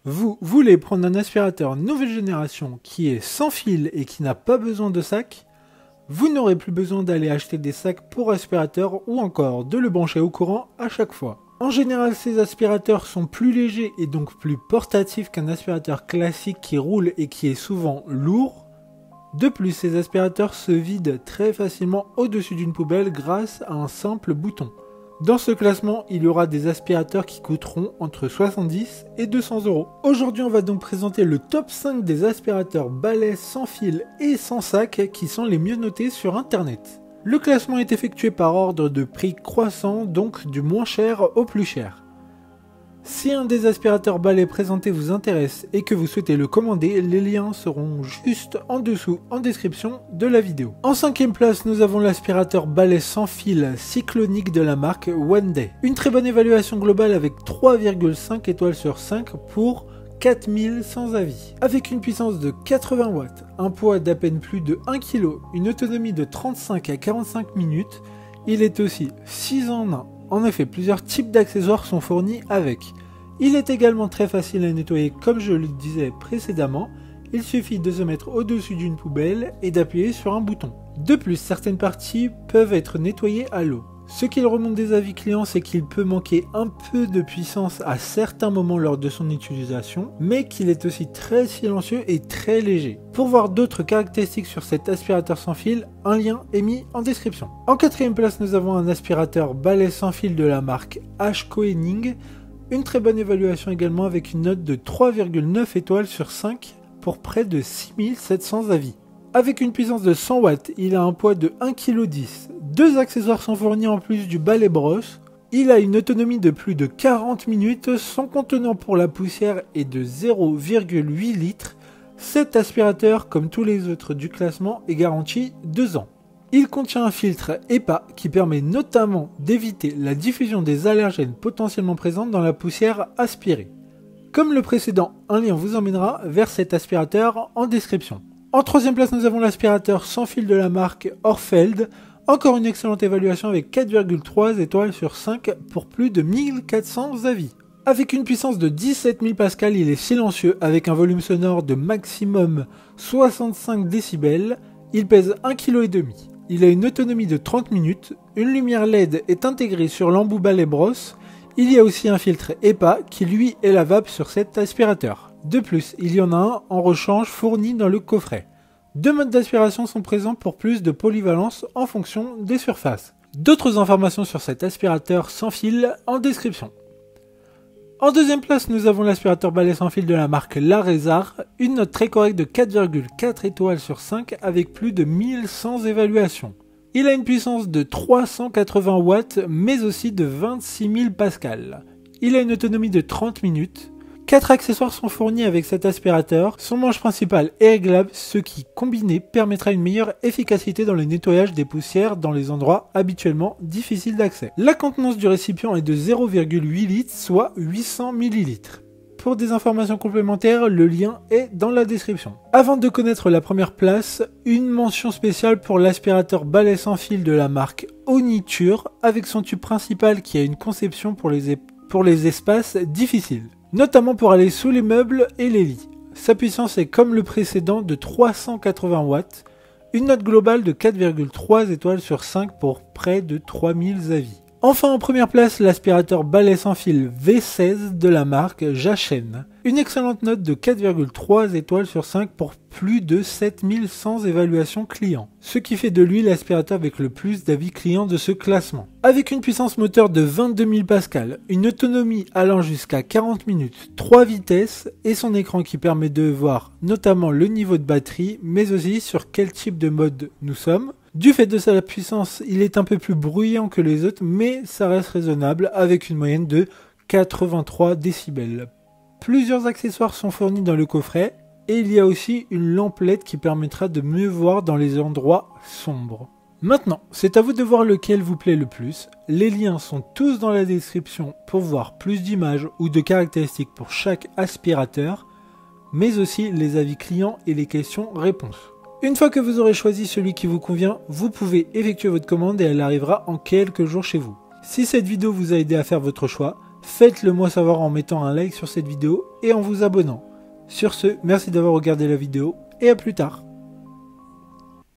Vous voulez prendre un aspirateur nouvelle génération qui est sans fil et qui n'a pas besoin de sac? Vous n'aurez plus besoin d'aller acheter des sacs pour aspirateur ou encore de le brancher au courant à chaque fois. En général, ces aspirateurs sont plus légers et donc plus portatifs qu'un aspirateur classique qui roule et qui est souvent lourd. De plus, ces aspirateurs se vident très facilement au-dessus d'une poubelle grâce à un simple bouton. Dans ce classement, il y aura des aspirateurs qui coûteront entre 70 et 200 €. Aujourd'hui, on va donc présenter le top 5 des aspirateurs balais sans fil et sans sac qui sont les mieux notés sur internet. Le classement est effectué par ordre de prix croissant, donc du moins cher au plus cher. Si un des aspirateurs balais présentés vous intéresse et que vous souhaitez le commander, les liens seront juste en dessous en description de la vidéo. En 5e place, nous avons l'aspirateur balai sans fil cyclonique de la marque One Day. Une très bonne évaluation globale avec 3,5 étoiles sur 5 pour 4000 sans avis. Avec une puissance de 80 watts, un poids d'à peine plus de 1 kg, une autonomie de 35 à 45 minutes, il est aussi 6 en 1. En effet, plusieurs types d'accessoires sont fournis avec. Il est également très facile à nettoyer comme je le disais précédemment, il suffit de se mettre au-dessus d'une poubelle et d'appuyer sur un bouton. De plus, certaines parties peuvent être nettoyées à l'eau. Ce qu'il remonte des avis clients, c'est qu'il peut manquer un peu de puissance à certains moments lors de son utilisation, mais qu'il est aussi très silencieux et très léger. Pour voir d'autres caractéristiques sur cet aspirateur sans fil, un lien est mis en description. En 4e place, nous avons un aspirateur balai sans fil de la marque H-Koenig. Une très bonne évaluation également avec une note de 3,9 étoiles sur 5 pour près de 6700 avis. Avec une puissance de 100 watts, il a un poids de 1,10 kg. Deux accessoires sont fournis en plus du balai brosse. Il a une autonomie de plus de 40 minutes, son contenant pour la poussière est de 0,8 litres. Cet aspirateur, comme tous les autres du classement, est garanti 2 ans. Il contient un filtre HEPA qui permet notamment d'éviter la diffusion des allergènes potentiellement présents dans la poussière aspirée. Comme le précédent, un lien vous emmènera vers cet aspirateur en description. En 3e place, nous avons l'aspirateur sans fil de la marque Orfeld. Encore une excellente évaluation avec 4,3 étoiles sur 5 pour plus de 1400 avis. Avec une puissance de 17 000 pascal, il est silencieux avec un volume sonore de maximum 65 décibels. Il pèse 1,5 kg. Il a une autonomie de 30 minutes. Une lumière LED est intégrée sur l'embout balai brosse. Il y a aussi un filtre HEPA qui lui est lavable sur cet aspirateur. De plus, il y en a un en rechange fourni dans le coffret. Deux modes d'aspiration sont présents pour plus de polyvalence en fonction des surfaces. D'autres informations sur cet aspirateur sans fil en description. En 2e place, nous avons l'aspirateur balai sans fil de la marque Larézar, une note très correcte de 4,4 étoiles sur 5 avec plus de 1100 évaluations. Il a une puissance de 380 watts mais aussi de 26 000 pascal. Il a une autonomie de 30 minutes. 4 accessoires sont fournis avec cet aspirateur. Son manche principale est réglable, ce qui, combiné, permettra une meilleure efficacité dans le nettoyage des poussières dans les endroits habituellement difficiles d'accès. La contenance du récipient est de 0,8 litres, soit 800 ml. Pour des informations complémentaires, le lien est dans la description. Avant de connaître la première place, une mention spéciale pour l'aspirateur balai sans fil de la marque Oniture, avec son tube principal qui a une conception pour les espaces difficiles, notamment pour aller sous les meubles et les lits. Sa puissance est comme le précédent de 380 watts, une note globale de 4,3 étoiles sur 5 pour près de 3000 avis. Enfin en première place, l'aspirateur balai sans fil V16 de la marque Jachen. Une excellente note de 4,3 étoiles sur 5 pour plus de 7100 évaluations clients, ce qui fait de lui l'aspirateur avec le plus d'avis clients de ce classement. Avec une puissance moteur de 22 000 pascal, une autonomie allant jusqu'à 40 minutes, 3 vitesses et son écran qui permet de voir notamment le niveau de batterie mais aussi sur quel type de mode nous sommes. Du fait de sa puissance, il est un peu plus bruyant que les autres, mais ça reste raisonnable avec une moyenne de 83 décibels. Plusieurs accessoires sont fournis dans le coffret et il y a aussi une lampe LED qui permettra de mieux voir dans les endroits sombres. Maintenant, c'est à vous de voir lequel vous plaît le plus. Les liens sont tous dans la description pour voir plus d'images ou de caractéristiques pour chaque aspirateur, mais aussi les avis clients et les questions-réponses. Une fois que vous aurez choisi celui qui vous convient, vous pouvez effectuer votre commande et elle arrivera en quelques jours chez vous. Si cette vidéo vous a aidé à faire votre choix, Faites-le moi savoir en mettant un like sur cette vidéo et en vous abonnant. Sur ce, merci d'avoir regardé la vidéo et à plus tard.